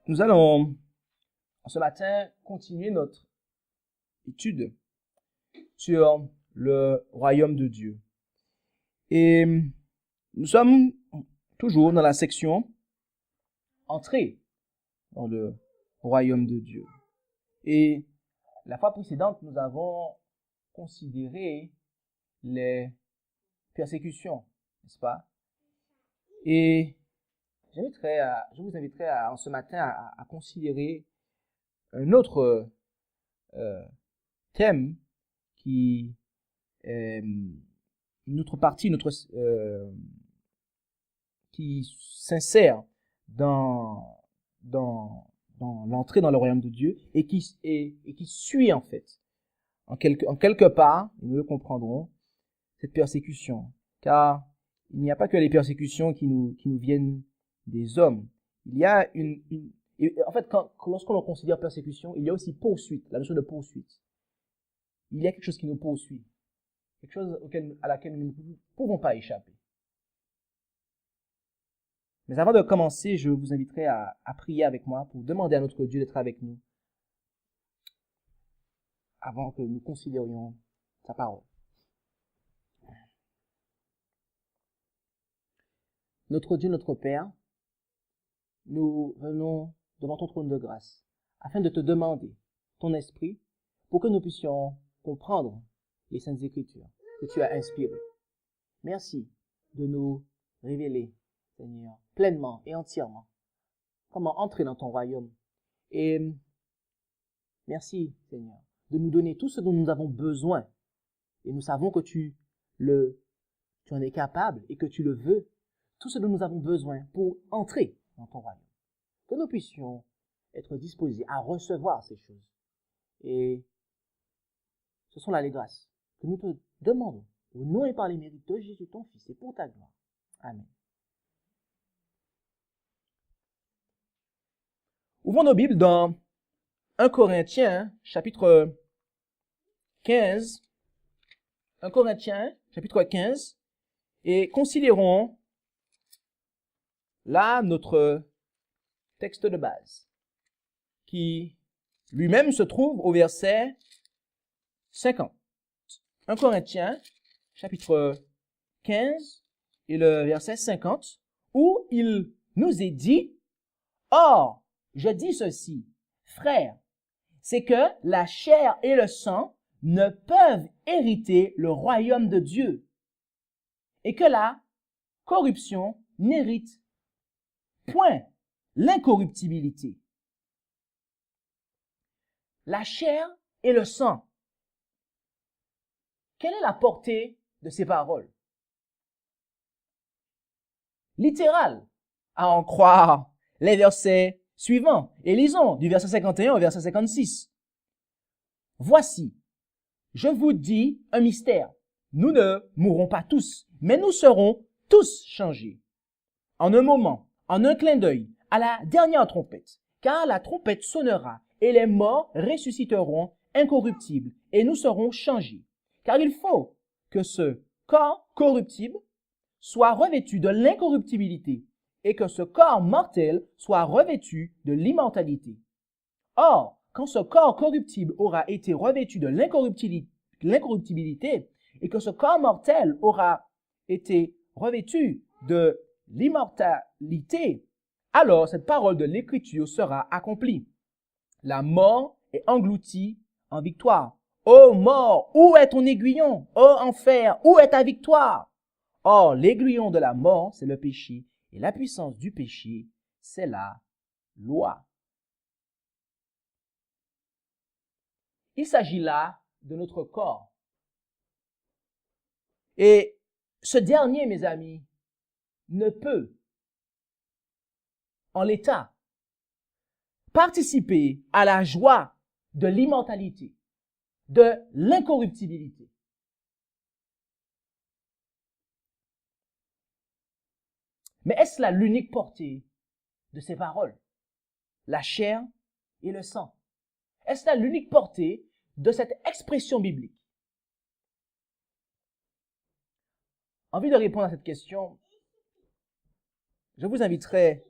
Nous allons, ce matin, continuer notre étude sur le royaume de Dieu. Et nous sommes toujours dans la section Entrer dans le royaume de Dieu. Et la fois précédente, nous avons considéré les persécutions, n'est-ce pas? Et je vous inviterai en ce matin à considérer un autre thème qui est qui s'insère dans l'entrée dans le royaume de Dieu et qui suit en fait, en quelque part, et nous le comprendrons, cette persécution. Car il n'y a pas que les persécutions qui nous viennent des hommes. Il y a en fait, lorsqu'on considère persécution, il y a aussi poursuite, la notion de poursuite. Il y a quelque chose qui nous poursuit, quelque chose à laquelle nous ne pouvons pas échapper. Mais avant de commencer, je vous inviterai à prier avec moi pour demander à notre Dieu d'être avec nous avant que nous considérions sa parole. Notre Dieu, notre Père, nous venons devant ton trône de grâce afin de te demander ton esprit pour que nous puissions comprendre les Saintes Écritures que tu as inspirées. Merci de nous révéler, Seigneur, pleinement et entièrement comment entrer dans ton royaume. Et merci, Seigneur, de nous donner tout ce dont nous avons besoin. Et nous savons que tu en es capable et que tu le veux. Tout ce dont nous avons besoin pour entrer dans ton royaume. Que nous puissions être disposés à recevoir ces choses. Et ce sont là les grâces que nous te demandons, au nom et par les mérites de Jésus, ton Fils, et pour ta gloire. Amen. Ouvrons nos Bibles dans 1 Corinthiens, chapitre 15. 1 Corinthiens, chapitre 15. Et considérons là notre texte de base, qui lui-même se trouve au verset 50. 1 Corinthiens, chapitre 15, et le verset 50, où il nous est dit, « Or, je dis ceci, frères, c'est que la chair et le sang ne peuvent hériter le royaume de Dieu, et que la corruption n'hérite point l'incorruptibilité. » La chair et le sang. Quelle est la portée de ces paroles? Littérale, à en croire les versets suivants. Et lisons du verset 51 au verset 56. Voici, je vous dis un mystère. Nous ne mourrons pas tous, mais nous serons tous changés. En un moment, en un clin d'œil, à la dernière trompette, car la trompette sonnera et les morts ressusciteront incorruptibles et nous serons changés. Car il faut que ce corps corruptible soit revêtu de l'incorruptibilité et que ce corps mortel soit revêtu de l'immortalité. Or, quand ce corps corruptible aura été revêtu de l'incorruptibilité et que ce corps mortel aura été revêtu de l'immortalité, alors cette parole de l'Écriture sera accomplie. La mort est engloutie en victoire. Ô mort, où est ton aiguillon? Ô enfer, où est ta victoire? Or, l'aiguillon de la mort, c'est le péché, et la puissance du péché, c'est la loi. Il s'agit là de notre corps. Et ce dernier, mes amis, ne peut, en l'état, participer à la joie de l'immortalité, de l'incorruptibilité. Mais est-ce là l'unique portée de ces paroles? La chair et le sang. Est-ce là l'unique portée de cette expression biblique? Envie de répondre à cette question, je vous inviterai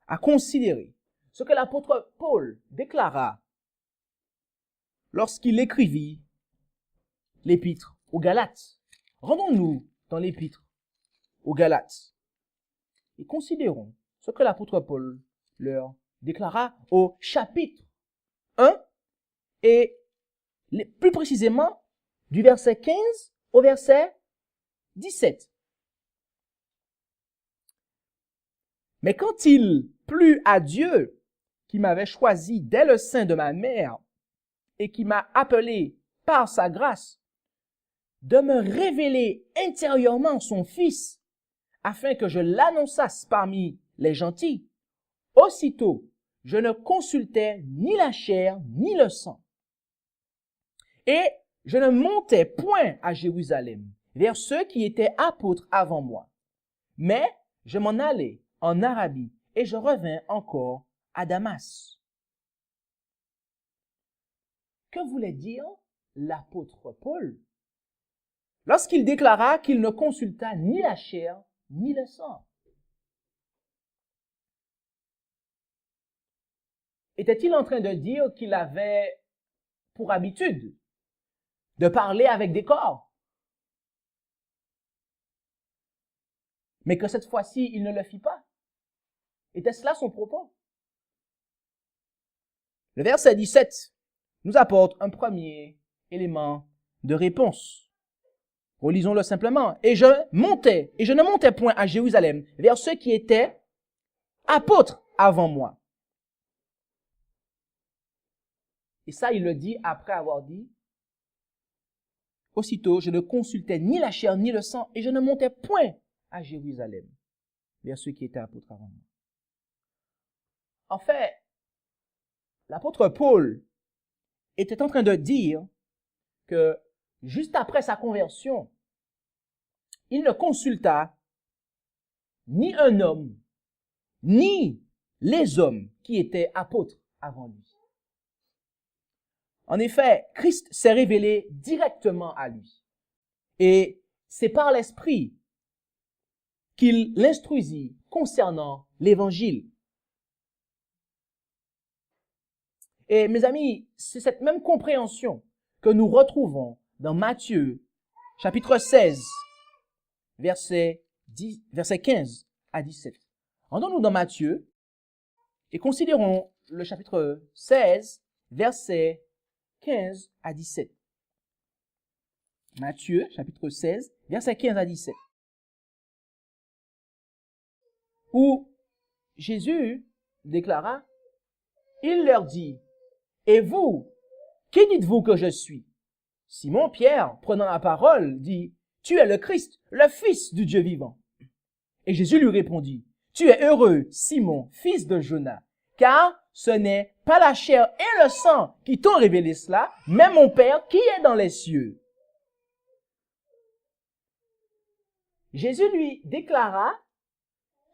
à considérer ce que l'apôtre Paul déclara lorsqu'il écrivit l'épître aux Galates. Rendons-nous dans l'épître aux Galates et considérons ce que l'apôtre Paul leur déclara au chapitre 1 et plus précisément du verset 15 au verset 17. Mais quand il plut à Dieu, qui m'avait choisi dès le sein de ma mère et qui m'a appelé par sa grâce, de me révéler intérieurement son Fils, afin que je l'annonçasse parmi les gentils, aussitôt je ne consultais ni la chair ni le sang. Et je ne montais point à Jérusalem vers ceux qui étaient apôtres avant moi, mais je m'en allais en Arabie et je revins encore à Damas. Que voulait dire l'apôtre Paul lorsqu'il déclara qu'il ne consulta ni la chair ni le sang? Était-il en train de dire qu'il avait pour habitude de parler avec des corps, mais que cette fois-ci, il ne le fit pas? Était-ce là son propos? Le verset 17 nous apporte un premier élément de réponse. Relisons-le simplement. Et je ne montais point à Jérusalem vers ceux qui étaient apôtres avant moi. Et ça, il le dit après avoir dit, aussitôt, je ne consultais ni la chair ni le sang, et je ne montais point à Jérusalem vers ceux qui étaient apôtres avant moi. En fait, l'apôtre Paul était en train de dire que juste après sa conversion, il ne consulta ni un homme, ni les hommes qui étaient apôtres avant lui. En effet, Christ s'est révélé directement à lui. Et c'est par l'Esprit qu'il l'instruisit concernant l'Évangile. Et mes amis, c'est cette même compréhension que nous retrouvons dans Matthieu, chapitre 16, versets 15 à 17. Rendons-nous dans Matthieu et considérons le chapitre 16, versets 15 à 17. Matthieu, chapitre 16, versets 15 à 17. Où Jésus déclara, il leur dit, et vous, qui dites-vous que je suis? Simon-Pierre, prenant la parole, dit, tu es le Christ, le Fils du Dieu vivant. Et Jésus lui répondit, tu es heureux, Simon, fils de Jonas, car ce n'est pas la chair et le sang qui t'ont révélé cela, mais mon Père qui est dans les cieux. Jésus lui déclara,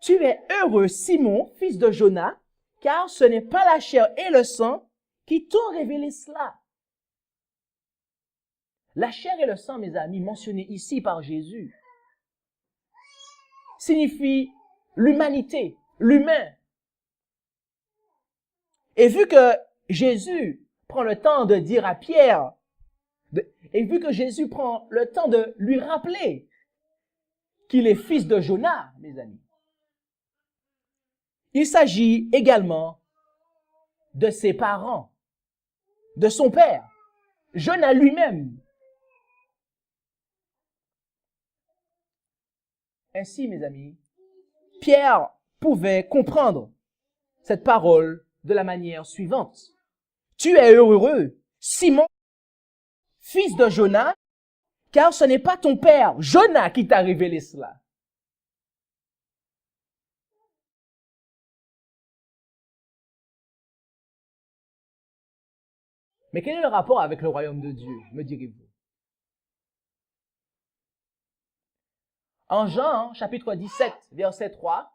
tu es heureux, Simon, fils de Jonas, car ce n'est pas la chair et le sang qui t'ont révélé cela. La chair et le sang, mes amis, mentionnés ici par Jésus, signifient l'humanité, l'humain. Et vu que Jésus prend le temps de dire à Pierre, et vu que Jésus prend le temps de lui rappeler qu'il est fils de Jonas, mes amis, il s'agit également de ses parents, de son père, Jonas lui-même. Ainsi, mes amis, Pierre pouvait comprendre cette parole de la manière suivante. Tu es heureux, Simon, fils de Jonas, car ce n'est pas ton père, Jonas, qui t'a révélé cela. Mais quel est le rapport avec le royaume de Dieu, me direz-vous? En Jean, chapitre 17, verset 3,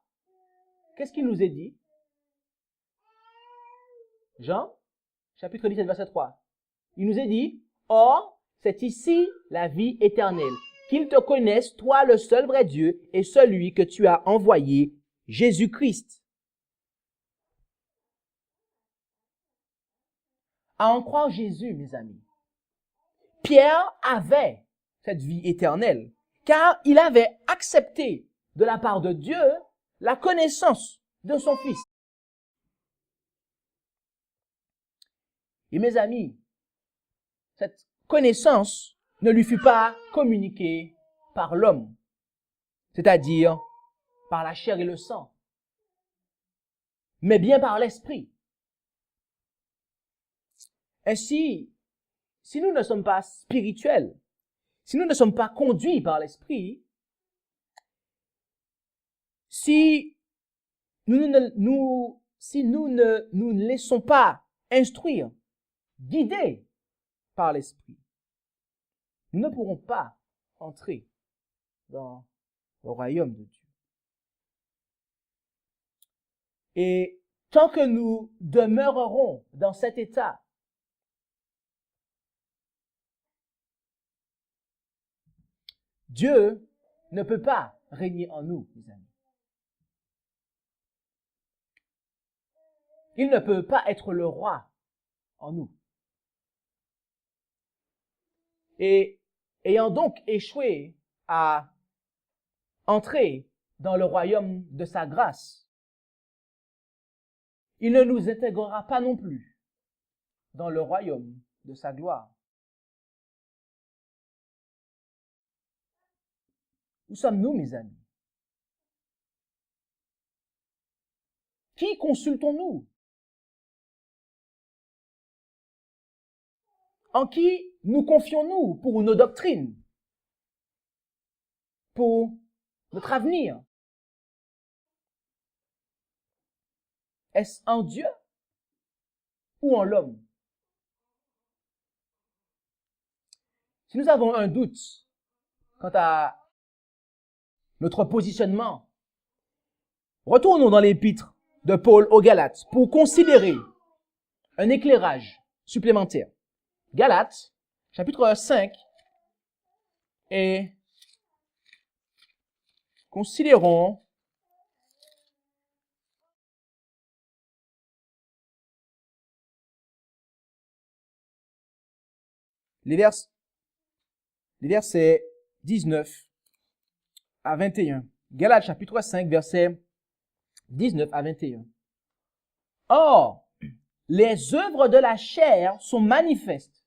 qu'est-ce qu'il nous est dit? Jean, chapitre 17, verset 3. Il nous est dit, « Or, c'est ici la vie éternelle, qu'ils te connaissent, toi le seul vrai Dieu, et celui que tu as envoyé, Jésus-Christ. » à en croire Jésus, mes amis, Pierre avait cette vie éternelle, car il avait accepté de la part de Dieu la connaissance de son Fils. Et mes amis, cette connaissance ne lui fut pas communiquée par l'homme, c'est-à-dire par la chair et le sang, mais bien par l'Esprit. Ainsi, si nous ne sommes pas spirituels, si nous ne sommes pas conduits par l'Esprit, si nous ne nous laissons pas instruire, guider par l'Esprit, nous ne pourrons pas entrer dans le royaume de Dieu. Et tant que nous demeurerons dans cet état, Dieu ne peut pas régner en nous, mes amis. Il ne peut pas être le roi en nous. Et ayant donc échoué à entrer dans le royaume de sa grâce, il ne nous intégrera pas non plus dans le royaume de sa gloire. Où sommes-nous, mes amis? Qui consultons-nous? En qui nous confions-nous pour nos doctrines, pour notre avenir? Est-ce en Dieu ou en l'homme? Si nous avons un doute quant à notre positionnement, retournons dans l'épître de Paul aux Galates pour considérer un éclairage supplémentaire. Galates, chapitre 5, et considérons les versets 19 à 21. Galates, chapitre 5, versets 19 à 21. Or, les œuvres de la chair sont manifestes.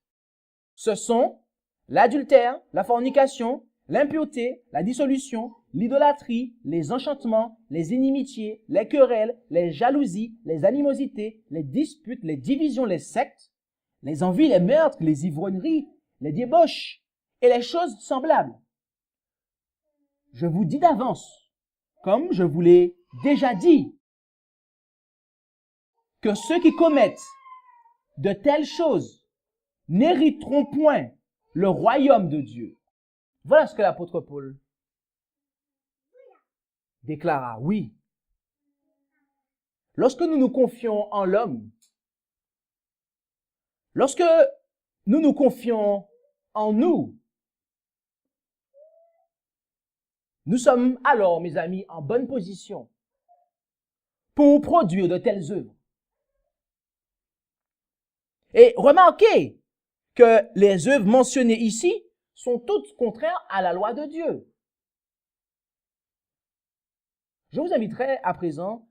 Ce sont l'adultère, la fornication, l'impureté, la dissolution, l'idolâtrie, les enchantements, les inimitiés, les querelles, les jalousies, les animosités, les disputes, les divisions, les sectes, les envies, les meurtres, les ivrogneries, les débauches et les choses semblables. Je vous dis d'avance, comme je vous l'ai déjà dit, que ceux qui commettent de telles choses n'hériteront point le royaume de Dieu. Voilà ce que l'apôtre Paul déclara. Oui. Lorsque nous nous confions en l'homme, lorsque nous nous confions en nous, nous sommes alors, mes amis, en bonne position pour produire de telles œuvres. Et remarquez que les œuvres mentionnées ici sont toutes contraires à la loi de Dieu. Je vous inviterai à présent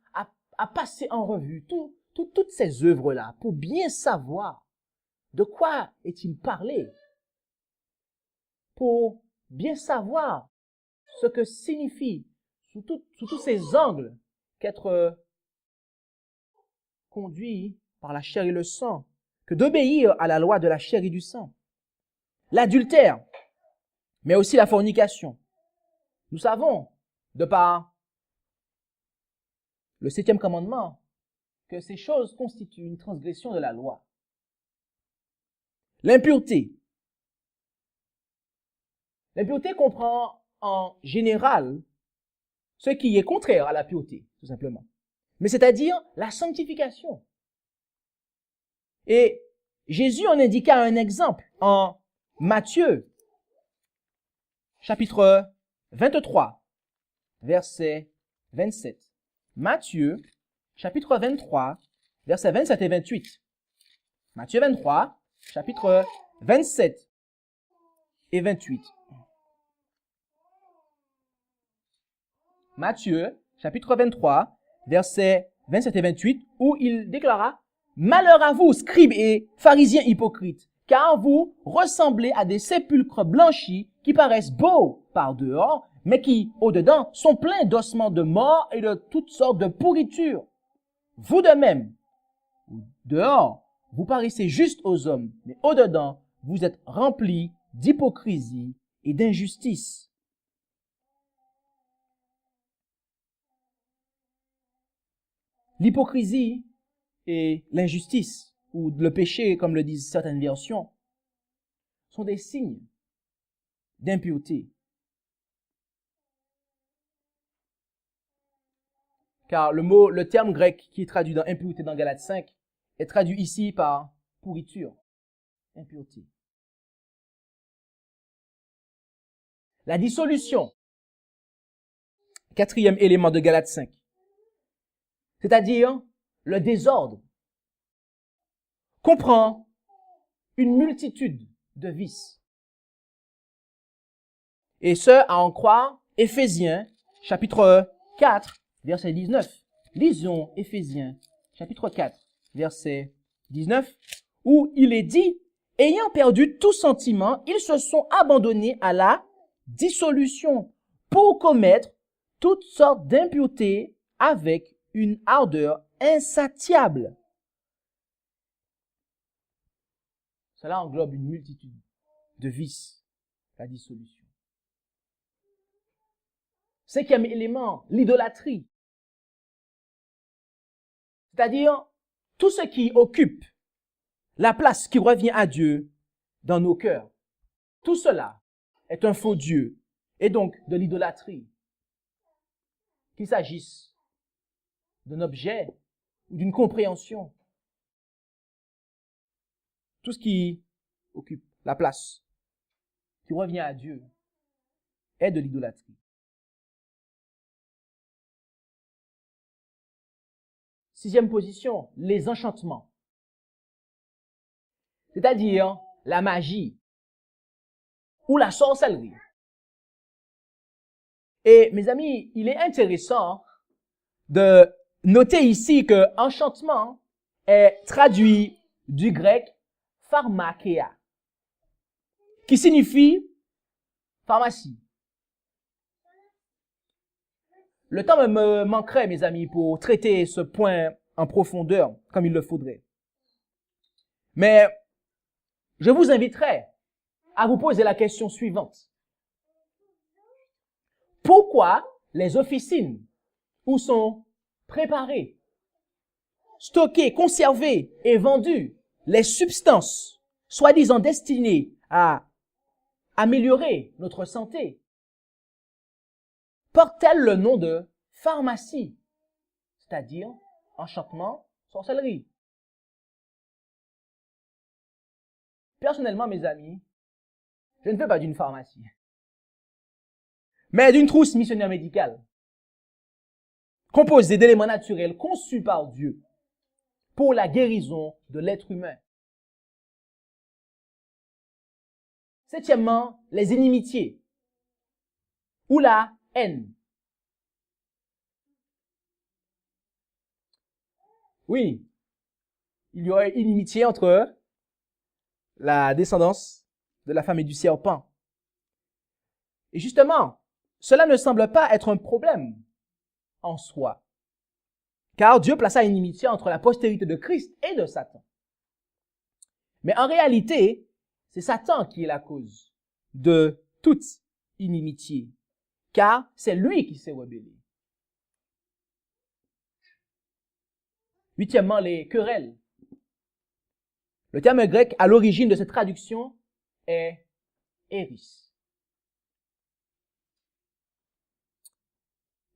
à passer en revue toutes ces œuvres-là pour bien savoir de quoi est-il parlé, pour bien savoir ce que signifie sous tous ces angles qu'être conduit par la chair et le sang, que d'obéir à la loi de la chair et du sang. L'adultère, mais aussi la fornication. Nous savons, de par le 7e commandement, que ces choses constituent une transgression de la loi. L'impureté. L'impureté comprend en général ce qui est contraire à la pureté, tout simplement. Mais c'est-à-dire la sanctification. Et Jésus en indiqua un exemple en Matthieu, chapitre 23, verset 27. Matthieu, chapitre 23, versets 27 et 28. Matthieu 23, chapitre 27 et 28. Matthieu, chapitre 23, versets 27 et 28, où il déclara « Malheur à vous, scribes et pharisiens hypocrites, car vous ressemblez à des sépulcres blanchis qui paraissent beaux par dehors, mais qui, au-dedans, sont pleins d'ossements de mort et de toutes sortes de pourritures. Vous de même, dehors, vous paraissez juste aux hommes, mais au-dedans, vous êtes remplis d'hypocrisie et d'injustice. » L'hypocrisie et l'injustice, ou le péché, comme le disent certaines versions, sont des signes d'impureté. Car le terme grec qui est traduit dans impureté dans Galates 5 est traduit ici par pourriture, impureté. La dissolution, quatrième élément de Galates 5, c'est-à-dire le désordre, comprend une multitude de vices. Et ce, à en croire, Éphésiens, chapitre 4, verset 19. Lisons Éphésiens, chapitre 4, verset 19, où il est dit, « Ayant perdu tout sentiment, ils se sont abandonnés à la dissolution pour commettre toutes sortes d'impuretés avec une ardeur insatiable. » Cela englobe une multitude de vices, la dissolution. Cinquième élément, l'idolâtrie. C'est-à-dire tout ce qui occupe la place qui revient à Dieu dans nos cœurs. Tout cela est un faux Dieu et donc de l'idolâtrie. Qu'il s'agisse d'un objet ou d'une compréhension. Tout ce qui occupe la place qui revient à Dieu est de l'idolâtrie. Sixième position, les enchantements. C'est-à-dire la magie ou la sorcellerie. Et mes amis, il est intéressant de noter ici que enchantement est traduit du grec pharmakeia, qui signifie pharmacie. Le temps me manquerait, mes amis, pour traiter ce point en profondeur, comme il le faudrait. Mais je vous inviterai à vous poser la question suivante. Pourquoi les officines où sont préparées, stockées, conservées et vendues les substances soi-disant destinées à améliorer notre santé portent-elles le nom de pharmacie, c'est-à-dire enchantement, sorcellerie? Personnellement, mes amis, je ne veux pas d'une pharmacie, mais d'une trousse missionnaire médicale, composée d'éléments naturels conçus par Dieu pour la guérison de l'être humain. Septièmement, les inimitiés ou la haine. Oui, il y aurait inimitié entre la descendance de la famille du serpent. Et justement, cela ne semble pas être un problème en soi, car Dieu plaça une inimitié entre la postérité de Christ et de Satan. Mais en réalité, c'est Satan qui est la cause de toute inimitié, car c'est lui qui s'est rebellé. Huitièmement, les querelles. Le terme grec à l'origine de cette traduction est éris.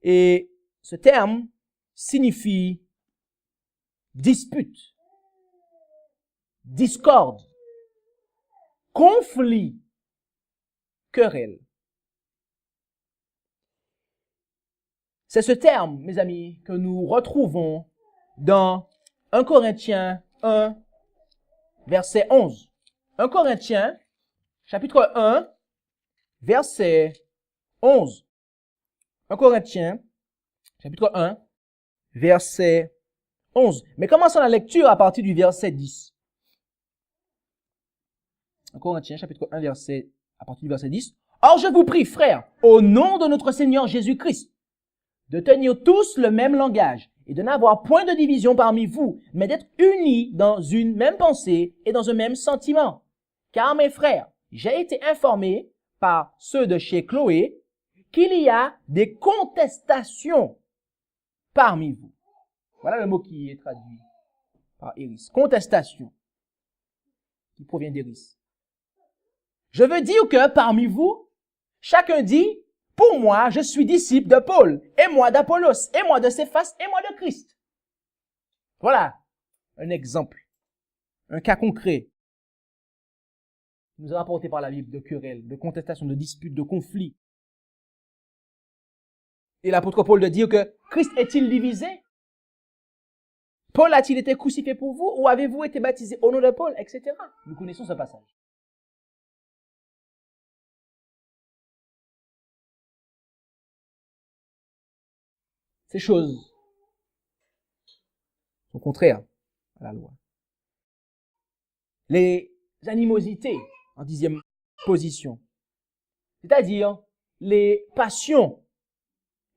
Et ce terme signifie dispute, discorde, conflit, querelle. C'est ce terme, mes amis, que nous retrouvons dans 1 Corinthiens 1, verset 11. 1 Corinthiens, chapitre 1, verset 11. 1 Corinthiens, chapitre 1, verset 11. Mais commençons la lecture à partir du verset 10. 1 Corinthiens, chapitre 1, à partir du verset 10. Or, je vous prie, frères, au nom de notre Seigneur Jésus-Christ, de tenir tous le même langage et de n'avoir point de division parmi vous, mais d'être unis dans une même pensée et dans un même sentiment. Car, mes frères, j'ai été informé par ceux de chez Chloé qu'il y a des contestations parmi vous. Voilà le mot qui est traduit par Iris. Contestation, qui provient d'Iris. Je veux dire que parmi vous, chacun dit, pour moi, je suis disciple de Paul, et moi d'Apollos, et moi de Céphas, et moi de Christ. Voilà un exemple, un cas concret qui nous est rapporté par la Bible de querelles, de contestations, de disputes, de conflits. Et l'apôtre Paul de dire que Christ est-il divisé? Paul a-t-il été crucifié pour vous ou avez-vous été baptisé au nom de Paul, etc. Nous connaissons ce passage. Ces choses sont contraires à la loi. Les animosités, en 10e position, c'est-à-dire les passions,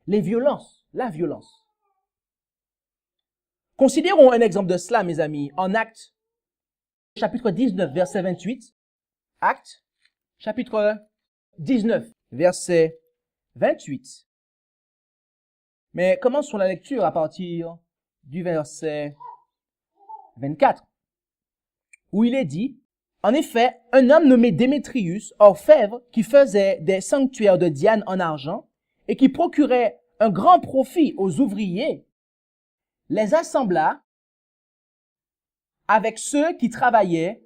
les violences, la violence. Considérons un exemple de cela, mes amis, en Actes, chapitre 19, verset 28. Actes, chapitre 19, verset 28. Mais commençons la lecture à partir du verset 24, où il est dit, « En effet, un homme nommé Démétrius, orfèvre, qui faisait des sanctuaires de Diane en argent et qui procurait un grand profit aux ouvriers, les assembla avec ceux qui travaillaient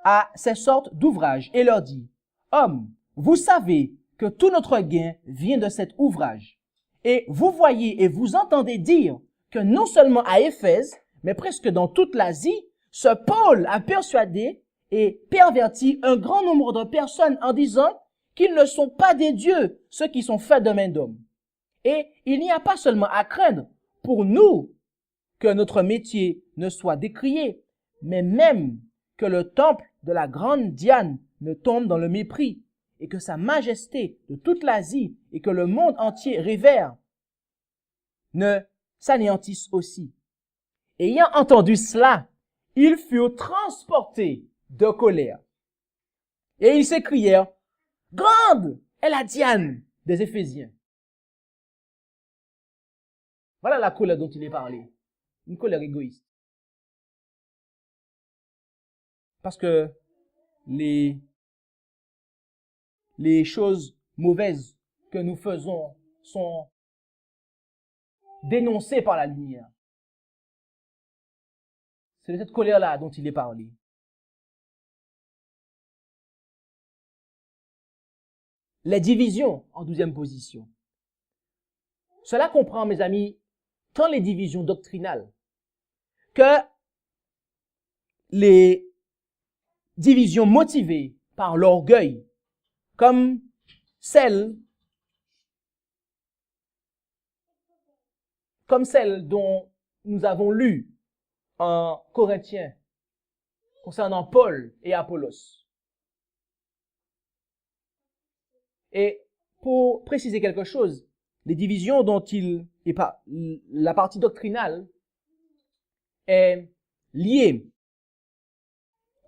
à ces sortes d'ouvrages et leur dit, « Hommes, vous savez que tout notre gain vient de cet ouvrage. Et vous voyez et vous entendez dire que non seulement à Éphèse, mais presque dans toute l'Asie, ce Paul a persuadé et perverti un grand nombre de personnes en disant qu'ils ne sont pas des dieux, ceux qui sont faits de main d'homme. Et il n'y a pas seulement à craindre pour nous que notre métier ne soit décrié, mais même que le temple de la grande Diane ne tombe dans le mépris et que sa majesté de toute l'Asie et que le monde entier révère ne s'anéantissent aussi. Ayant entendu cela, ils furent transportés de colère. Et ils s'écrièrent, « Grande est la Diane des Éphésiens. » Voilà la colère dont il est parlé. Une colère égoïste. Parce que les choses mauvaises que nous faisons sont dénoncées par la lumière. C'est de cette colère-là dont il est parlé. Les divisions en 12e position. Cela comprend, mes amis, tant les divisions doctrinales que les divisions motivées par l'orgueil, comme celle dont nous avons lu en Corinthiens concernant Paul et Apollos. Et pour préciser quelque chose, les divisions dont la partie doctrinale est liée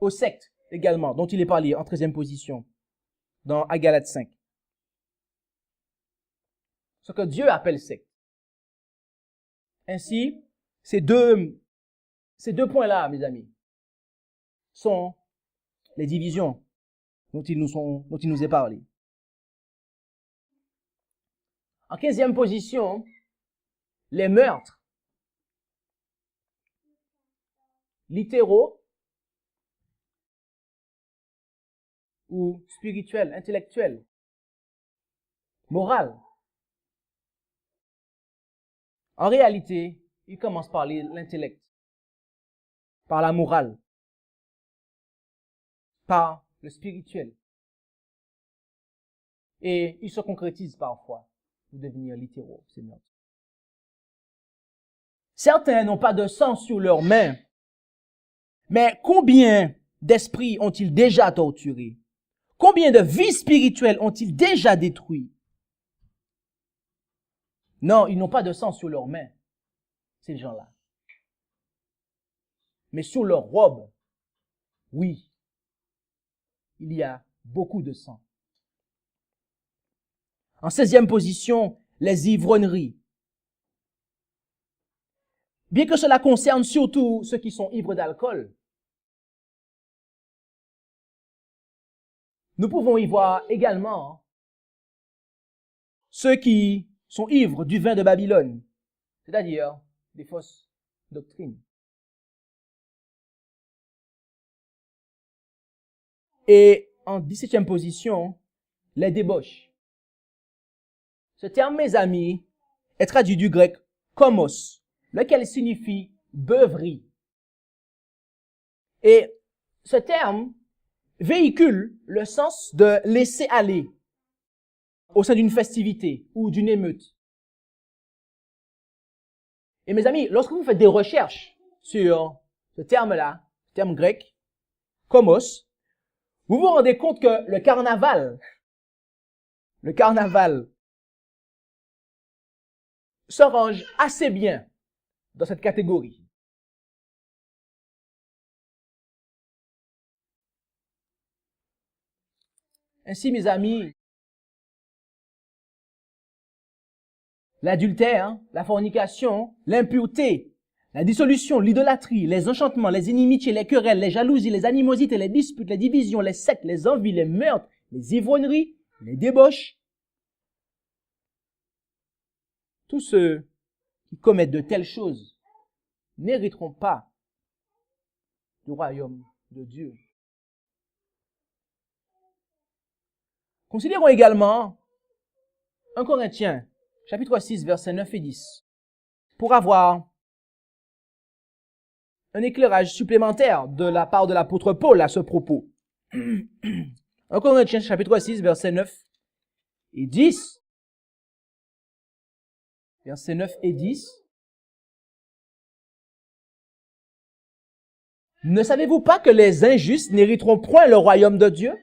aux sectes également, dont il est parlé en 13e position dans Galates 5. Ce que Dieu appelle secte. Ainsi, ces deux points-là, mes amis, sont les divisions dont il nous est parlé. En 15e position, les meurtres littéraux ou spirituels, intellectuels, moraux. En réalité, il commence par l'intellect, par la morale. par le spirituel. Et ils se concrétisent parfois pour devenir littéraux, ces meurtres. Certains n'ont pas de sang sur leurs mains, mais combien d'esprits ont-ils déjà torturés? Combien de vies spirituelles ont-ils déjà détruits? Non, ils n'ont pas de sang sur leurs mains, ces gens-là. Mais sur leurs robes, oui, il y a beaucoup de sang. En 16e position, les ivrogneries. Bien que cela concerne surtout ceux qui sont ivres d'alcool, nous pouvons y voir également ceux qui sont ivres du vin de Babylone, c'est-à-dire des fausses doctrines. Et en 17e position, les débauches. Ce terme, mes amis, est traduit du grec komos, lequel signifie beuverie. Et ce terme véhicule le sens de laisser aller au sein d'une festivité ou d'une émeute. Et mes amis, lorsque vous faites des recherches sur ce terme-là, terme grec, komos, vous vous rendez compte que le carnaval se range assez bien dans cette catégorie. Ainsi, mes amis, l'adultère, la fornication, l'impureté, la dissolution, l'idolâtrie, les enchantements, les inimitiés, les querelles, les jalousies, les animosités, les disputes, les divisions, les sectes, les envies, les meurtres, les ivrogneries, les débauches. Tous ceux qui commettent de telles choses n'hériteront pas du royaume de Dieu. Considérons également 1 Corinthiens, chapitre 6, versets 9 et 10, pour avoir un éclairage supplémentaire de la part de l'apôtre Paul à ce propos. 1 Corinthiens, chapitre 6, versets 9 et 10. Versets 9 et 10. Ne savez-vous pas que les injustes n'hériteront point le royaume de Dieu?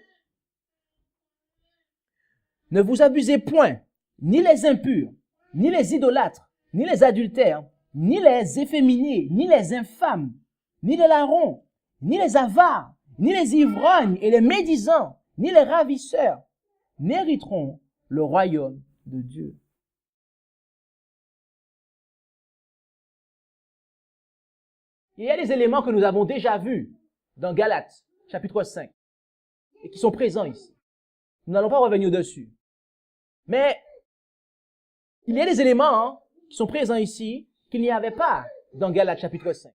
Ne vous abusez point, ni les impurs, ni les idolâtres, ni les adultères, ni les efféminés, ni les infâmes, ni les larrons, ni les avares, ni les ivrognes et les médisants, ni les ravisseurs, n'hériteront le royaume de Dieu. Il y a des éléments que nous avons déjà vus dans Galates, chapitre 5, et qui sont présents ici. Nous n'allons pas revenir dessus. Mais il y a des éléments qui sont présents ici qu'il n'y avait pas dans Galates, chapitre 5.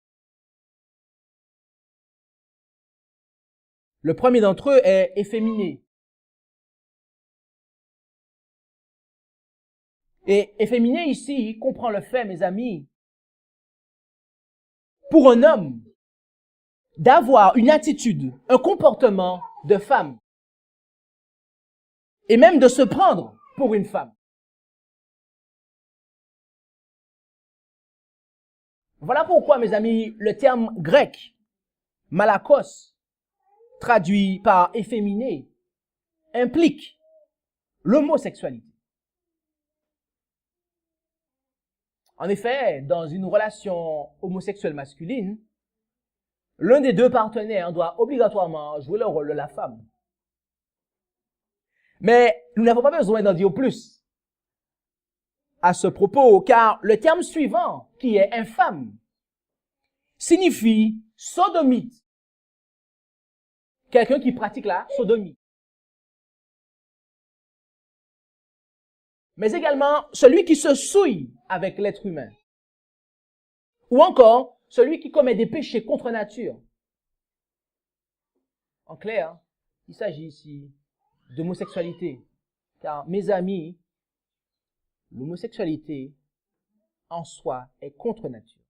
Le premier d'entre eux est efféminé. Et efféminé ici comprend le fait, mes amis, pour un homme d'avoir une attitude, un comportement de femme. Et même de se prendre pour une femme. Voilà pourquoi, mes amis, le terme grec, malakos, traduit par efféminé, implique l'homosexualité. En effet, dans une relation homosexuelle masculine, l'un des deux partenaires doit obligatoirement jouer le rôle de la femme. Mais nous n'avons pas besoin d'en dire plus à ce propos, car le terme suivant, qui est infâme, signifie sodomite. Quelqu'un qui pratique la sodomie. Mais également celui qui se souille avec l'être humain. Ou encore, celui qui commet des péchés contre nature. En clair, il s'agit ici d'homosexualité. Car, mes amis, l'homosexualité en soi est contre nature.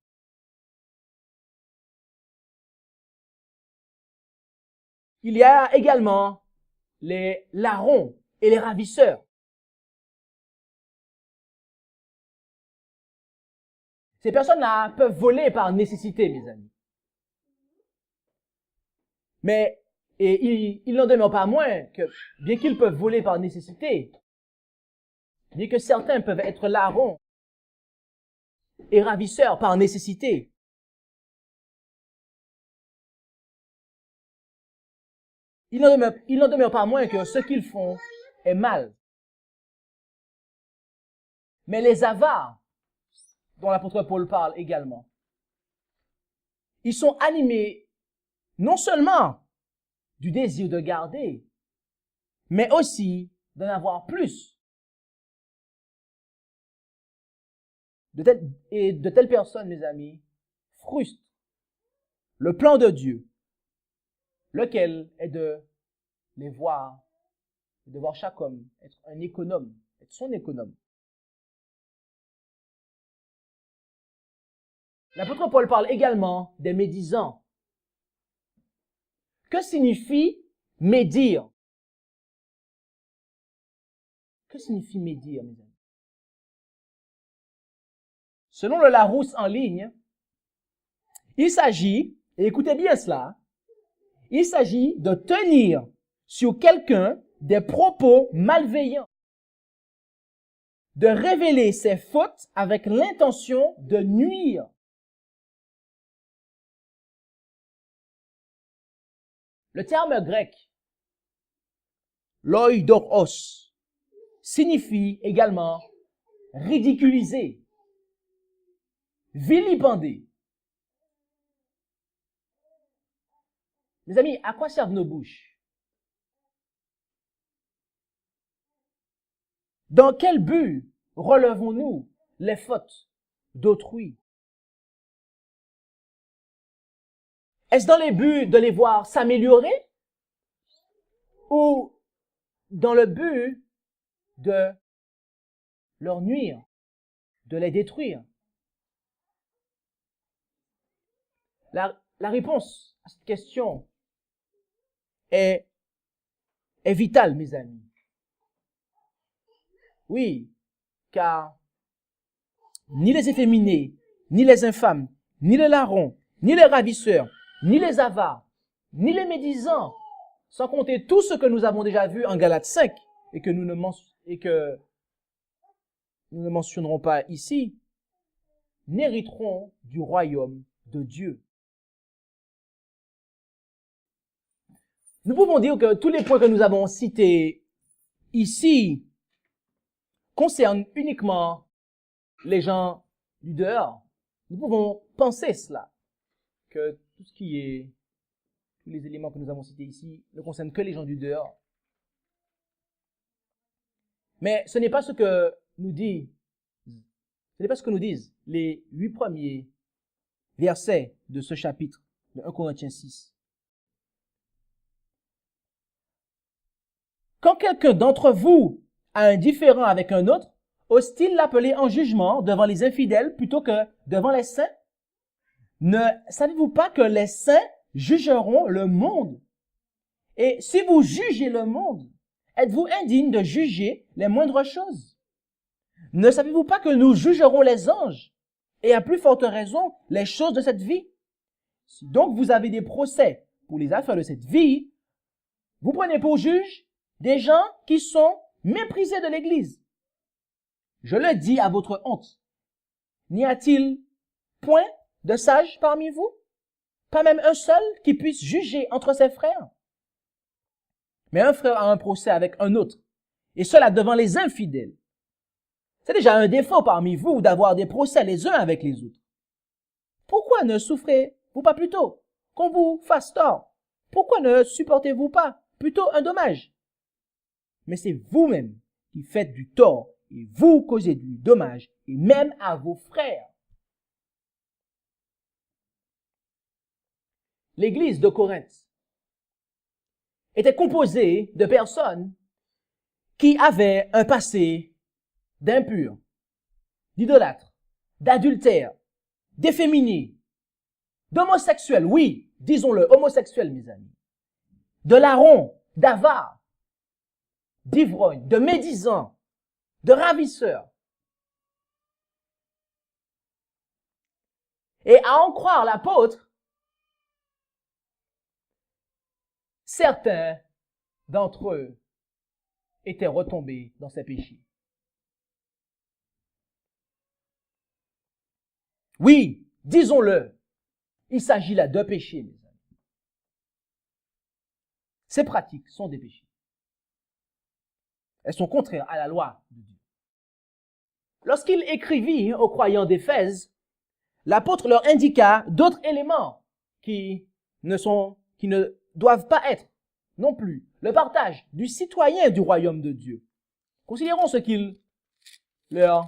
il y a également les larrons et les ravisseurs. Ces personnes-là peuvent voler par nécessité, mes amis. Mais, il n'en demeure pas moins que, bien qu'ils peuvent voler par nécessité, bien que certains peuvent être larrons et ravisseurs par nécessité, il n'en demeure pas moins que ce qu'ils font est mal. Mais les avares, dont l'apôtre Paul parle également, ils sont animés non seulement du désir de garder, mais aussi d'en avoir plus. De telles personnes, mes amis, frustrent le plan de Dieu, lequel est de voir chaque homme être un économe, être son économe. L'apôtre Paul parle également des médisants. Que signifie médire? Que signifie médire, mes amis? Selon le Larousse en ligne, il s'agit, et écoutez bien cela, il s'agit de tenir sur quelqu'un des propos malveillants, de révéler ses fautes avec l'intention de nuire. Le terme grec, loidoros, signifie également ridiculiser, vilipender. Mes amis, à quoi servent nos bouches? Dans quel but relevons-nous les fautes d'autrui? Est-ce dans les buts de les voir s'améliorer ou dans le but de leur nuire, de les détruire? La réponse à cette question est vitale, mes amis. Oui, car ni les efféminés, ni les infâmes, ni les larrons, ni les ravisseurs, ni les avares, ni les médisants, sans compter tout ce que nous avons déjà vu en Galates 5 et que nous ne mentionnerons pas ici, n'hériteront du royaume de Dieu. Nous pouvons dire que tous les points que nous avons cités ici concernent uniquement les gens du dehors. Nous pouvons penser cela, que tous les éléments que nous avons cités ici ne concernent que les gens du dehors. Mais ce n'est pas ce que nous disent les 8 premiers versets de ce chapitre de 1 Corinthiens 6. Quand quelqu'un d'entre vous a un différend avec un autre, ose-t-il l'appeler en jugement devant les infidèles plutôt que devant les saints? Ne savez-vous pas que les saints jugeront le monde? Et si vous jugez le monde, êtes-vous indigne de juger les moindres choses? Ne savez-vous pas que nous jugerons les anges, et à plus forte raison les choses de cette vie? Si donc vous avez des procès pour les affaires de cette vie, vous prenez pour juge des gens qui sont méprisés de l'Église. Je le dis à votre honte. N'y a-t-il point de sages parmi vous? Pas même un seul qui puisse juger entre ses frères? Mais un frère a un procès avec un autre, et cela devant les infidèles. C'est déjà un défaut parmi vous d'avoir des procès les uns avec les autres. Pourquoi ne souffrez-vous pas plutôt qu'on vous fasse tort? Pourquoi ne supportez-vous pas plutôt un dommage? Mais c'est vous-même qui faites du tort et vous causez du dommage, et même à vos frères. L'église de Corinthe était composée de personnes qui avaient un passé d'impurs, d'idolâtres, d'adultères, d'efféminés, d'homosexuels, oui, disons-le, homosexuels, mes amis. de larrons, d'avares, d'ivrognes, de médisants, de ravisseurs. Et à en croire l'apôtre, certains d'entre eux étaient retombés dans ces péchés. Oui, disons-le, il s'agit là de péchés, mes amis. Ces pratiques sont des péchés. Elles sont contraires à la loi de Dieu. Lorsqu'il écrivit aux croyants d'Éphèse, l'apôtre leur indiqua d'autres éléments qui ne doivent pas être non plus le partage du citoyen du royaume de Dieu. Considérons ce qu'il leur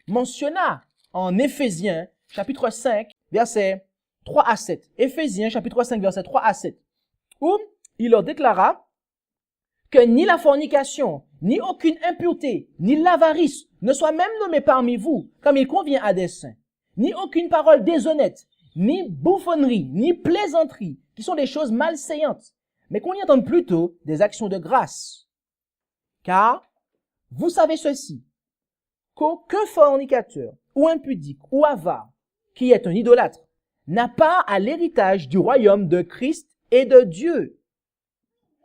mentionna en Éphésiens, chapitre 5, versets 3 à 7. Éphésiens, chapitre 5, versets 3 à 7. Où il leur déclara que ni la fornication, ni aucune impureté, ni l'avarice ne soit même nommée parmi vous, comme il convient à des saints, ni aucune parole déshonnête, ni bouffonnerie, ni plaisanterie, qui sont des choses malséantes, mais qu'on y entende plutôt des actions de grâce. Car, vous savez ceci, qu'aucun fornicateur, ou impudique, ou avare, qui est un idolâtre, n'a pas à l'héritage du royaume de Christ et de Dieu.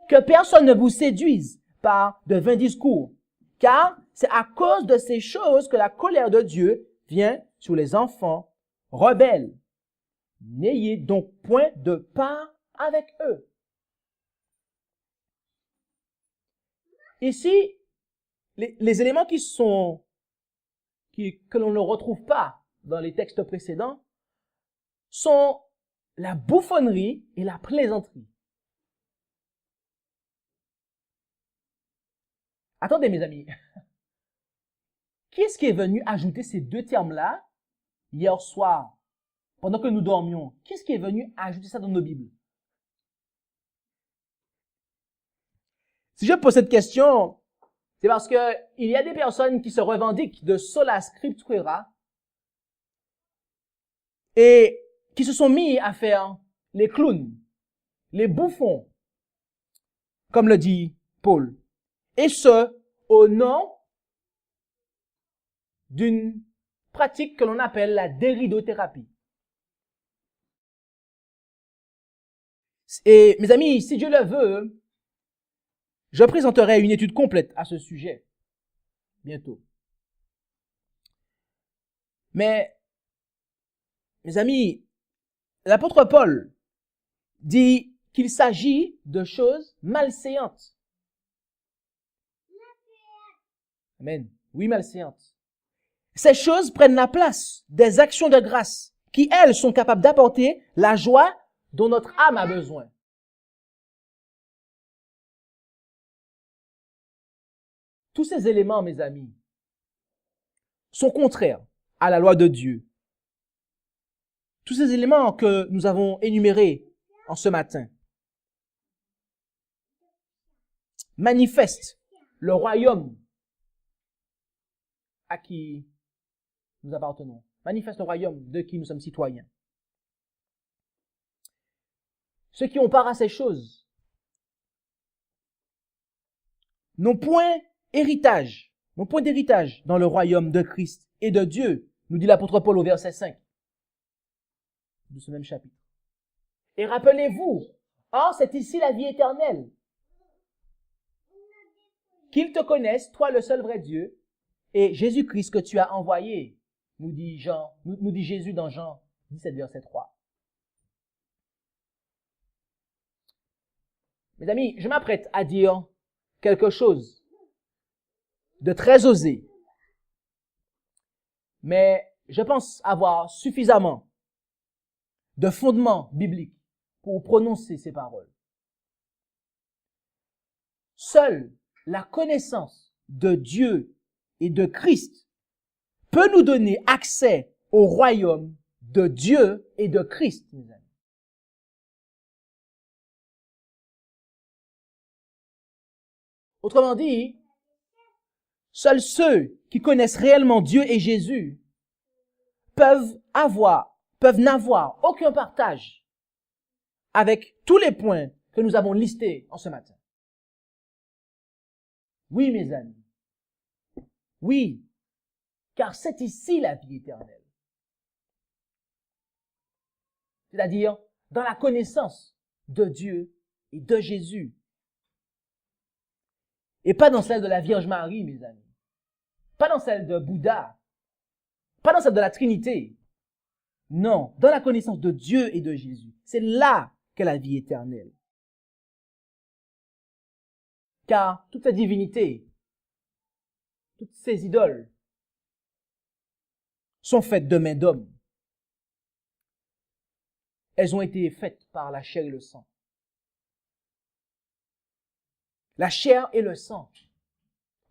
Que personne ne vous séduise par de vains discours, car c'est à cause de ces choses que la colère de Dieu vient sur les enfants rebelles. N'ayez donc point de part avec eux. Ici, les éléments que l'on ne retrouve pas dans les textes précédents sont la bouffonnerie et la plaisanterie. Attendez, mes amis. Qui est-ce qui est venu ajouter ces deux termes-là hier soir, pendant que nous dormions? Qui est-ce qui est venu ajouter ça dans nos Bibles? Si je pose cette question, c'est parce que il y a des personnes qui se revendiquent de sola scriptura et qui se sont mis à faire les clowns, les bouffons, comme le dit Paul. Et ce, au nom d'une pratique que l'on appelle la déridothérapie. Et mes amis, si Dieu le veut, je présenterai une étude complète à ce sujet bientôt. Mais, mes amis, l'apôtre Paul dit qu'il s'agit de choses malséantes. Amen. Oui, malséantes. Ces choses prennent la place des actions de grâce qui, elles, sont capables d'apporter la joie dont notre âme a besoin. Tous ces éléments, mes amis, sont contraires à la loi de Dieu. Tous ces éléments que nous avons énumérés en ce matin manifestent le royaume à qui nous appartenons, manifestent le royaume de qui nous sommes citoyens. Ceux qui ont part à ces choses n'ont point d'héritage dans le royaume de Christ et de Dieu, nous dit l'apôtre Paul au verset 5 de ce même chapitre. Et rappelez-vous, c'est ici la vie éternelle, qu'ils te connaissent, toi le seul vrai Dieu, et Jésus-Christ que tu as envoyé, nous dit Jésus dans Jean 17, verset 3. Mes amis, je m'apprête à dire quelque chose de très osé, mais je pense avoir suffisamment de fondements bibliques pour prononcer ces paroles. Seule la connaissance de Dieu et de Christ peut nous donner accès au royaume de Dieu et de Christ, mes amis. Autrement dit, seuls ceux qui connaissent réellement Dieu et Jésus peuvent n'avoir aucun partage avec tous les points que nous avons listées en ce matin. Oui, mes amis. Oui, car c'est ici la vie éternelle. C'est-à-dire dans la connaissance de Dieu et de Jésus. Et pas dans celle de la Vierge Marie, mes amis. Pas dans celle de Bouddha. Pas dans celle de la Trinité. Non, dans la connaissance de Dieu et de Jésus. C'est là qu'est la vie éternelle. Car toute cette divinité, toutes ces idoles sont faites de main d'homme. Elles ont été faites par la chair et le sang. La chair et le sang.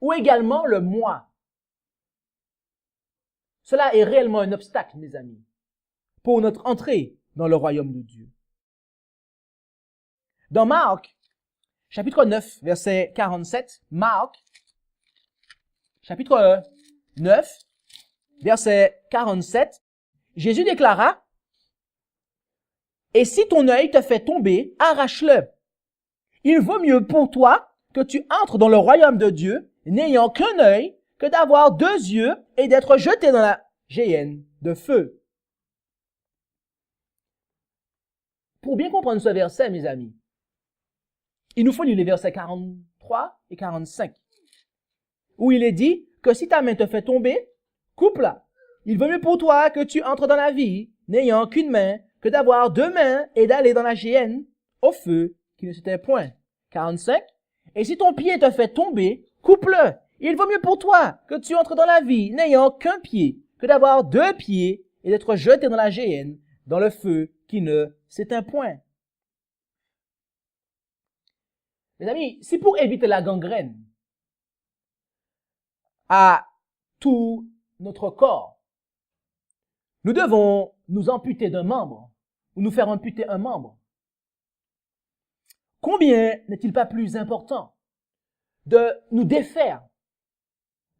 Ou également le moi. Cela est réellement un obstacle, mes amis, pour notre entrée dans le royaume de Dieu. Dans Marc, chapitre 9, verset 47, Marc, chapitre 9, verset 47, Jésus déclara, « Et si ton œil te fait tomber, arrache-le. Il vaut mieux pour toi que tu entres dans le royaume de Dieu, n'ayant qu'un œil, que d'avoir 2 yeux et d'être jeté dans la géhenne de feu. » Pour bien comprendre ce verset, mes amis, il nous faut lire les versets 43 et 45, où il est dit que si ta main te fait tomber, coupe-la. Il vaut mieux pour toi que tu entres dans la vie, n'ayant qu'une main, que d'avoir 2 mains et d'aller dans la géhenne au feu qui ne s'éteint point. 45. Et si ton pied te fait tomber, coupe-le. Il vaut mieux pour toi que tu entres dans la vie, n'ayant qu'un pied, que d'avoir 2 pieds et d'être jeté dans la géhenne, dans le feu qui ne s'éteint point. Mes amis, si pour éviter la gangrène à tout notre corps, nous devons nous amputer d'un membre, ou nous faire amputer un membre, combien n'est-il pas plus important de nous défaire,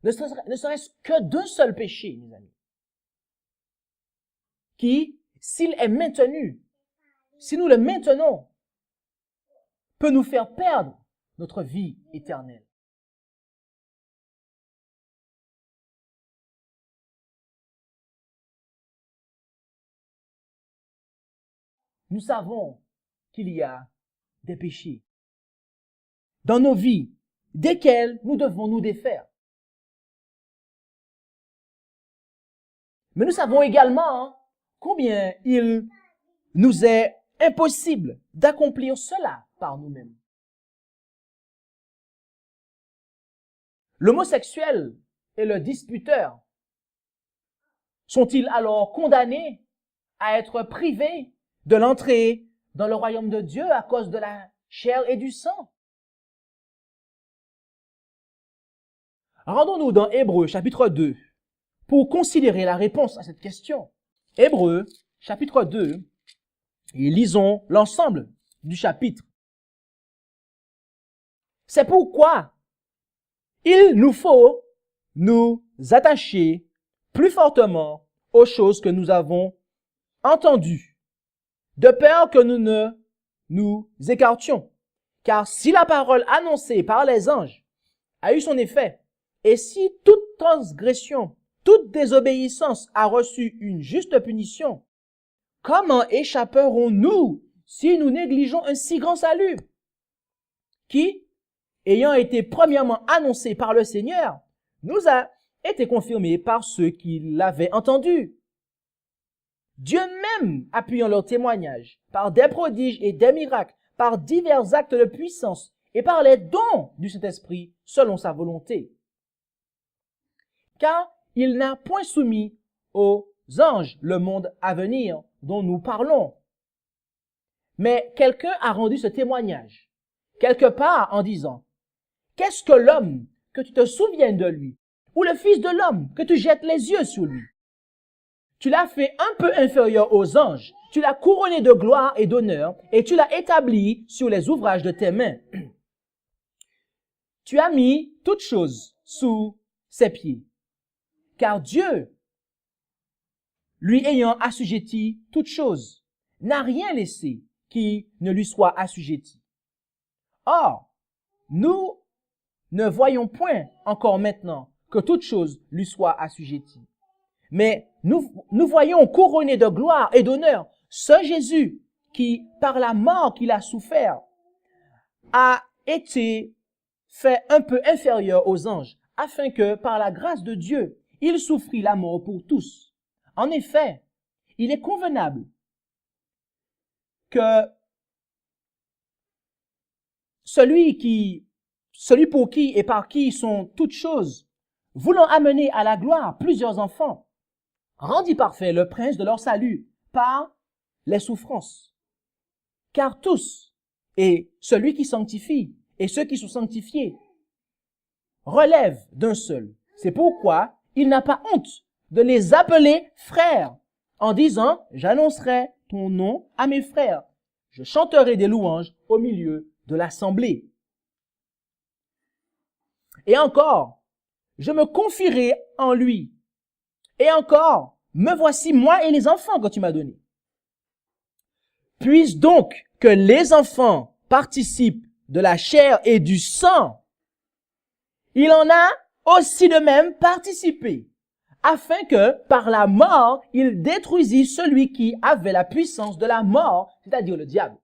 ne serait-ce que d'un seul péché, mes amis, qui, s'il est maintenu, si nous le maintenons, peut nous faire perdre notre vie éternelle. Nous savons qu'il y a des péchés dans nos vies, desquels nous devons nous défaire. Mais nous savons également combien il nous est impossible d'accomplir cela par nous-mêmes. L'homosexuel et le disputeur sont-ils alors condamnés à être privés de l'entrée dans le royaume de Dieu à cause de la chair et du sang? Rendons-nous dans Hébreux chapitre 2 pour considérer la réponse à cette question. Hébreux chapitre 2, et lisons l'ensemble du chapitre. C'est pourquoi il nous faut nous attacher plus fortement aux choses que nous avons entendues, de peur que nous ne nous écartions. Car si la parole annoncée par les anges a eu son effet, et si toute transgression, toute désobéissance a reçu une juste punition, comment échapperons-nous si nous négligeons un si grand salut, qui, ayant été premièrement annoncé par le Seigneur, nous a été confirmé par ceux qui l'avaient entendu? Dieu même appuyant leur témoignage par des prodiges et des miracles, par divers actes de puissance et par les dons du Saint-Esprit selon sa volonté. Car il n'a point soumis aux anges le monde à venir dont nous parlons. Mais quelqu'un a rendu ce témoignage, quelque part en disant, « Qu'est-ce que l'homme que tu te souviennes de lui, ou le fils de l'homme que tu jettes les yeux sur lui? Tu l'as fait un peu inférieur aux anges, tu l'as couronné de gloire et d'honneur, et tu l'as établi sur les ouvrages de tes mains. Tu as mis toutes choses sous ses pieds. Car Dieu, lui ayant assujetti toutes choses, n'a rien laissé qui ne lui soit assujetti. Or, nous ne voyons point encore maintenant que toute chose lui soit assujettie. Mais nous voyons couronné de gloire et d'honneur ce Jésus qui, par la mort qu'il a souffert, a été fait un peu inférieur aux anges, afin que, par la grâce de Dieu, il souffrit la mort pour tous. En effet, il est convenable que celui pour qui et par qui sont toutes choses, voulant amener à la gloire plusieurs enfants, rendit parfait le prince de leur salut par les souffrances. Car tous, et celui qui sanctifie, et ceux qui sont sanctifiés, relèvent d'un seul. C'est pourquoi il n'a pas honte de les appeler frères, en disant, j'annoncerai ton nom à mes frères. Je chanterai des louanges au milieu de l'assemblée. Et encore, je me confierai en lui. Et encore, me voici moi et les enfants que tu m'as donnés. Puisse donc que les enfants participent de la chair et du sang, il en a aussi de même participé, afin que, par la mort, il détruisit celui qui avait la puissance de la mort, c'est-à-dire le diable,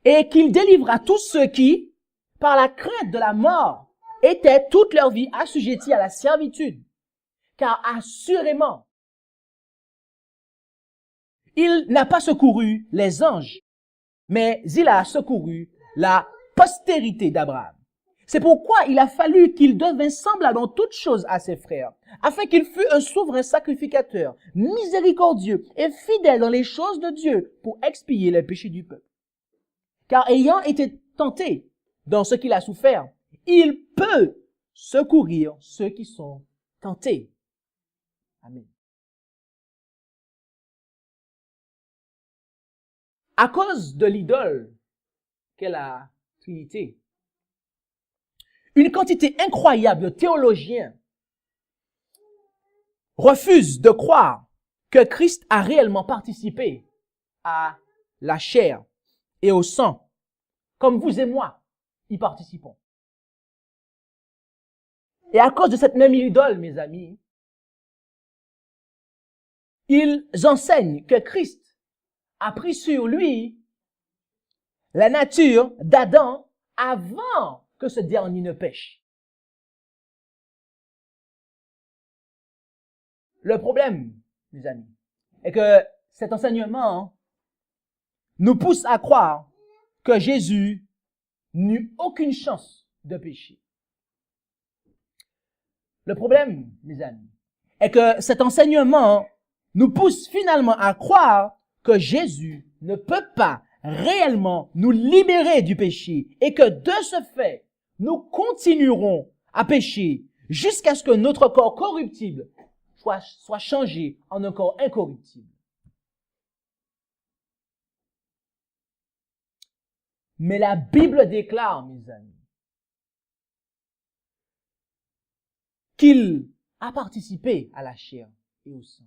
et qu'il délivra tous ceux qui, par la crainte de la mort, étaient toute leur vie assujettis à la servitude. Car assurément, il n'a pas secouru les anges, mais il a secouru la postérité d'Abraham. C'est pourquoi il a fallu qu'il devint semblable en toutes choses à ses frères, afin qu'il fût un souverain sacrificateur, miséricordieux et fidèle dans les choses de Dieu pour expier les péchés du peuple. Car ayant été tenté dans ce qu'il a souffert, il peut secourir ceux qui sont tentés. Amen. À cause de l'idole qu'est la Trinité, une quantité incroyable de théologiens refusent de croire que Christ a réellement participé à la chair et au sang, comme vous et moi y participons. Et à cause de cette même idole, mes amis, ils enseignent que Christ a pris sur lui la nature d'Adam avant que ce dernier ne pêche. Le problème, mes amis, est que cet enseignement nous pousse à croire que Jésus n'eut aucune chance de pécher. Le problème, mes amis, est que cet enseignement nous pousse finalement à croire que Jésus ne peut pas réellement nous libérer du péché et que de ce fait, nous continuerons à pécher jusqu'à ce que notre corps corruptible soit changé en un corps incorruptible. Mais la Bible déclare, mes amis, qu'il a participé à la chair et au sang.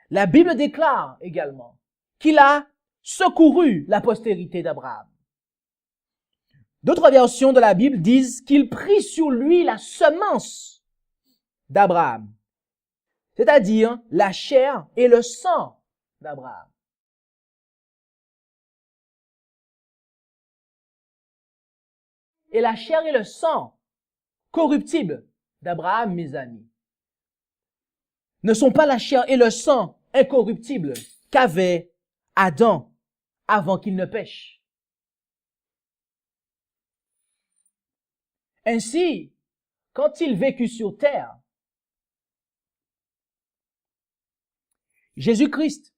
La Bible déclare également qu'il a secouru la postérité d'Abraham. D'autres versions de la Bible disent qu'il prit sur lui la semence d'Abraham, c'est-à-dire la chair et le sang d'Abraham. Et la chair et le sang corruptibles d'Abraham, mes amis, ne sont pas la chair et le sang incorruptibles qu'avait Adam avant qu'il ne pêche. Ainsi, quand il vécut sur terre, Jésus-Christ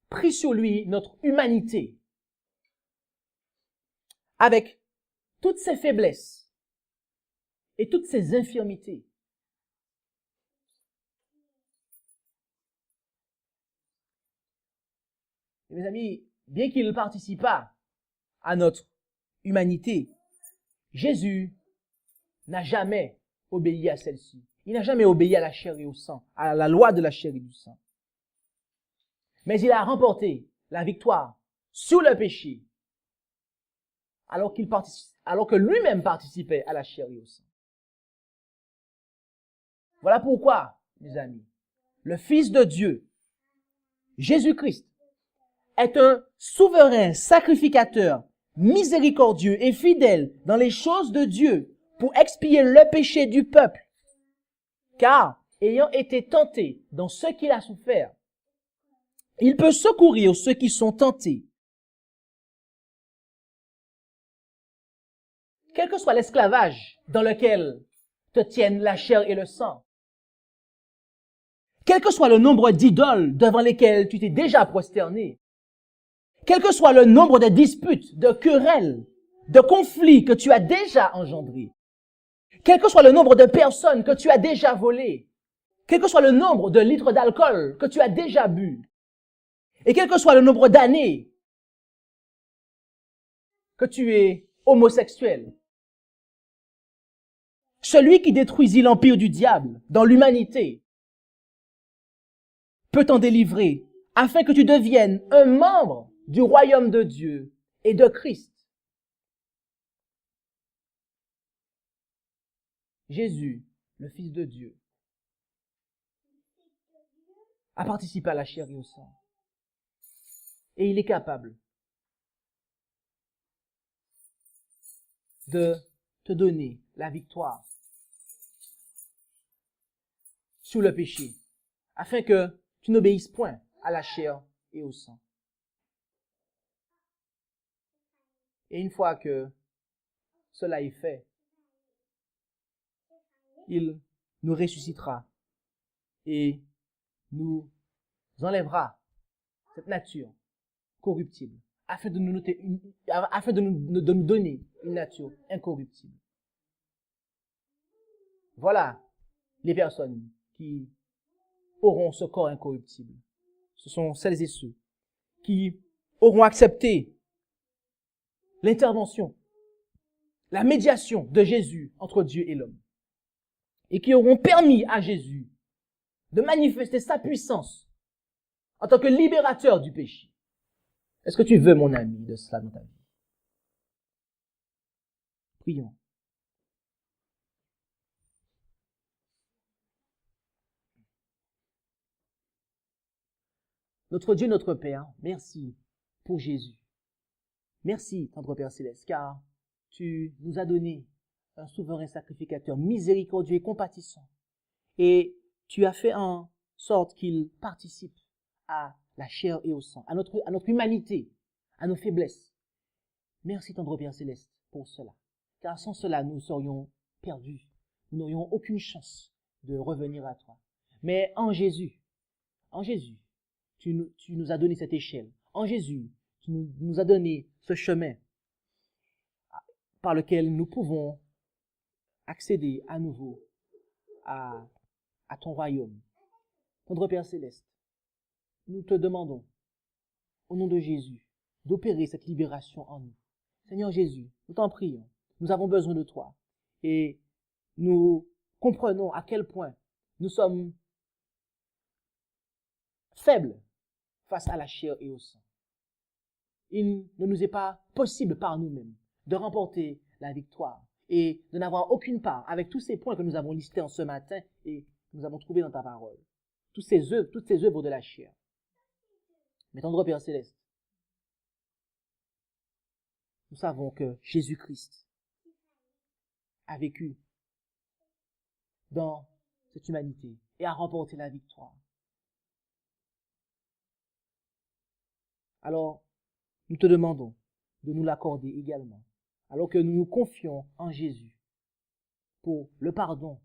prit sur lui notre humanité avec toutes ses faiblesses et toutes ses infirmités. Et mes amis, bien qu'il ne participe pas à notre humanité, Jésus n'a jamais obéi à celle-ci. Il n'a jamais obéi à la chair et au sang, à la loi de la chair et du sang. Mais il a remporté la victoire sur le péché, alors que lui-même participait à la chair et au sang. Voilà pourquoi, mes amis, le Fils de Dieu, Jésus-Christ, est un souverain sacrificateur, miséricordieux et fidèle dans les choses de Dieu pour expier le péché du peuple. Car, ayant été tenté dans ce qu'il a souffert, il peut secourir ceux qui sont tentés. Quel que soit l'esclavage dans lequel te tiennent la chair et le sang, quel que soit le nombre d'idoles devant lesquelles tu t'es déjà prosterné, quel que soit le nombre de disputes, de querelles, de conflits que tu as déjà engendrés, quel que soit le nombre de personnes que tu as déjà volées, quel que soit le nombre de litres d'alcool que tu as déjà bu, et quel que soit le nombre d'années que tu es homosexuel, celui qui détruisit l'empire du diable dans l'humanité peut t'en délivrer afin que tu deviennes un membre du royaume de Dieu et de Christ. Jésus, le Fils de Dieu, a participé à la chair et au sang. Et il est capable de te donner la victoire sur le péché, afin que tu n'obéisses point à la chair et au sang. Et une fois que cela est fait, il nous ressuscitera et nous enlèvera cette nature corruptible afin de nous donner une nature incorruptible. Voilà les personnes qui auront ce corps incorruptible. Ce sont celles et ceux qui auront accepté l'intervention, la médiation de Jésus entre Dieu et l'homme, et qui auront permis à Jésus de manifester sa puissance en tant que libérateur du péché. Est-ce que tu veux, mon ami, de cela dans ta vie? Prions. Notre Dieu, notre Père, merci pour Jésus. Merci, tendre Père Céleste, car tu nous as donné un souverain sacrificateur miséricordieux et compatissant. Et tu as fait en sorte qu'il participe à la chair et au sang, à notre humanité, à nos faiblesses. Merci, tendre Père Céleste, pour cela. Car sans cela, nous serions perdus. Nous n'aurions aucune chance de revenir à toi. Mais en Jésus, tu nous as donné cette échelle. En Jésus, tu nous as donné ce chemin par lequel nous pouvons accéder à nouveau à ton royaume. Notre Père Céleste, nous te demandons, au nom de Jésus, d'opérer cette libération en nous. Seigneur Jésus, nous t'en prions. Nous avons besoin de toi. Et nous comprenons à quel point nous sommes faibles face à la chair et au sang. Il ne nous est pas possible par nous-mêmes de remporter la victoire et de n'avoir aucune part avec tous ces points que nous avons listés en ce matin et que nous avons trouvés dans ta parole. Toutes ces œuvres de la chair. Mais tendre Père Céleste, nous savons que Jésus-Christ a vécu dans cette humanité et a remporté la victoire. Alors, nous te demandons de nous l'accorder également, alors que nous nous confions en Jésus pour le pardon,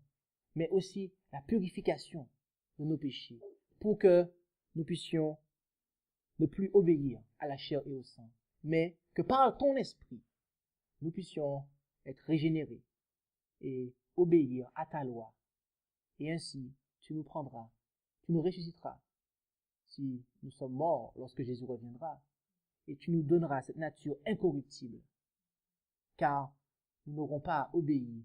mais aussi la purification de nos péchés, pour que nous puissions ne plus obéir à la chair et au sang, mais que par ton esprit, nous puissions être régénérés et obéir à ta loi. Et ainsi, tu nous prendras, tu nous ressusciteras si nous sommes morts lorsque Jésus reviendra, et tu nous donneras cette nature incorruptible, car nous n'aurons pas obéi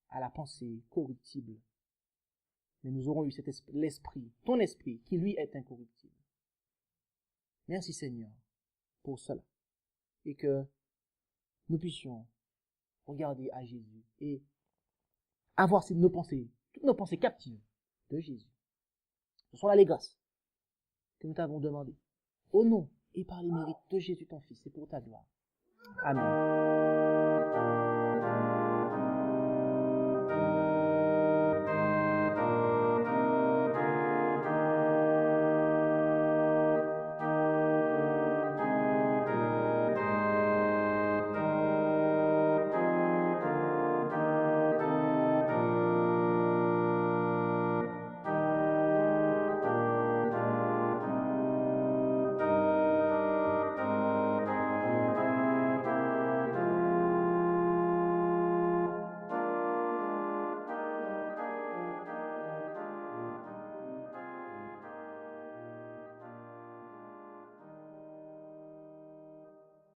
à la pensée corruptible, mais nous aurons eu l'esprit, ton esprit, qui lui est incorruptible. Merci Seigneur pour cela. Et que nous puissions regarder à Jésus et avoir nos pensées, toutes nos pensées captives de Jésus. Ce sont là les grâces que nous t'avons demandées. Au nom et par les mérites de Jésus ton Fils et pour ta gloire. Amen.